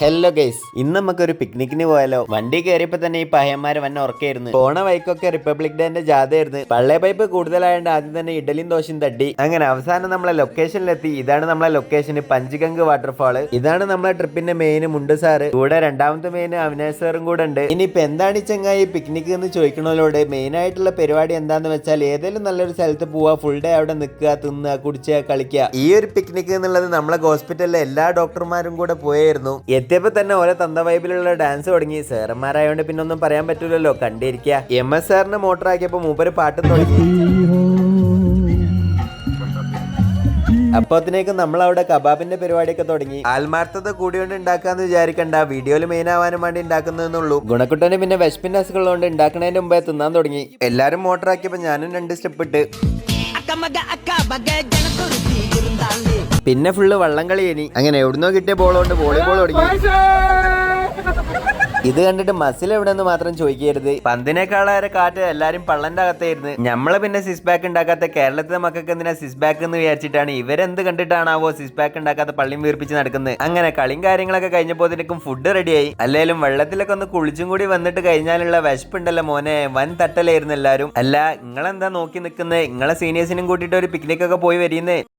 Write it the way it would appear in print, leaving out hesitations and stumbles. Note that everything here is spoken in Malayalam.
ഹലോ ഗൈസ്, ഇന്ന് നമുക്കൊരു പിക്നിക്കിന് പോയാലോ? വണ്ടി കയറിയപ്പോ തന്നെ ഈ പയ്യന്മാര് വന്നെ ഉറക്കായിരുന്നു. പോണ വൈക്കൊക്കെ റിപ്പബ്ലിക് ഡേന്റെ ജാഥയായിരുന്നു. പള്ളേ പൈപ്പ് കൂടുതലായതുകൊണ്ട് ആദ്യം തന്നെ ഇഡലിയും ദോശയും തട്ടി. അങ്ങനെ അവസാനം നമ്മളെ ലൊക്കേഷനിലെത്തി. ഇതാണ് നമ്മളെ ലൊക്കേഷൻ, പഞ്ചഗംഗ് വാട്ടർഫാള്. ഇതാണ് നമ്മളെ ട്രിപ്പിന്റെ മെയിൻ മുണ്ട് സാറ്. കൂടെ രണ്ടാമത്തെ മെയിൻ അവിനാശ് സാറും കൂടെ ഉണ്ട്. ഇനിയിപ്പോ എന്താണ് ഈ ചങ്ങായി പിക്നിക് എന്ന് ചോദിക്കണോലോട് മെയിൻ ആയിട്ടുള്ള പരിപാടി എന്താന്ന് വെച്ചാൽ ഏതെങ്കിലും നല്ലൊരു സ്ഥലത്ത് പോവാ, ഫുൾ ഡേ അവിടെ നിൽക്കുക, തിന്നുക, കുടിച്ചുക, കളിക്കുക. ഈ ഒരു പിക്നിക് എന്നുള്ളത് നമ്മളെ ഹോസ്പിറ്റലിലെ എല്ലാ ഡോക്ടർമാരും കൂടെ പോയായിരുന്നു. എത്തിയപ്പോ തന്നെ ഓരോ തന്ത വൈബിലുള്ള ഡാൻസ് തുടങ്ങി. സാറന്മാരായോണ്ട് പിന്നെ ഒന്നും പറയാൻ പറ്റൂലല്ലോ, കണ്ടിരിക്കുക. MS സാറിന് മോട്ടർ ആക്കിയപ്പോ മൂപ്പര് പാട്ടും തുടങ്ങി. അപ്പോത്തിനേക്കും നമ്മളവിടെ കബാബിന്റെ പരിപാടിയൊക്കെ തുടങ്ങി. ആത്മാർത്ഥത കൂടിയോണ്ട് ഉണ്ടാക്കാന്ന് വിചാരിക്കണ്ട, വീഡിയോയിൽ മെയിൻ ആവാനും വേണ്ടി ഉണ്ടാക്കുന്നതെന്നുള്ളൂ. ഗുണക്കുട്ടന് പിന്നെ വിശപ്പിന്റെ അസുഖമുള്ളതുകൊണ്ട് ഉണ്ടാക്കുന്നതിന് മുമ്പേ തിന്നാൻ തുടങ്ങി. എല്ലാരും മോട്ടർ ആക്കിയപ്പോ ഞാനും 2 സ്റ്റെപ്പ് ഇട്ട്. പിന്നെ ഫുള്ള് വള്ളം കളി ഇനി. അങ്ങനെ എവിടുന്നോ കിട്ടിയ ബോൾ കൊണ്ട് വോളിബോൾ തുടങ്ങി. ഇത് കണ്ടിട്ട് മസിൽ എവിടെന്ന് മാത്രം ചോദിക്കരുത്. പന്തിനേക്കാളേറെ കാറ്റ് എല്ലാരും പള്ളന്റെ അകത്തായിരുന്നു. നമ്മള് പിന്നെ സിസ് ബാക്ക് ഉണ്ടാക്കാത്ത കേരളത്തിലെ മക്കൾക്ക് എന്തിനാ സിസ് ബാക്ക് എന്ന് വിചാരിച്ചിട്ടാണ് ഇവരെന്ത് കണ്ടിട്ടാണാവോ സിസ് ബാക്ക് ഉണ്ടാക്കാത്ത പള്ളിയും വീർപ്പിച്ച് നടക്കുന്നത്. അങ്ങനെ കളിയും കാര്യങ്ങളൊക്കെ കഴിഞ്ഞപ്പോഴത്തേക്കും ഫുഡ് റെഡിയായി. അല്ലേലും വെള്ളത്തിലൊക്കെ ഒന്ന് കുളിച്ചും കൂടി വന്നിട്ട് കഴിഞ്ഞാലുള്ള വിശപ്പുണ്ടല്ലോ മോനെ, വൻ തട്ടലായിരുന്നു എല്ലാരും. അല്ല, നിങ്ങളെന്താ നോക്കി നിൽക്കുന്നത്? നിങ്ങളെ സീനിയേഴ്സിനും കൂട്ടിയിട്ട് ഒരു പിക്നിക് ഒക്കെ പോയി വരുന്നേ.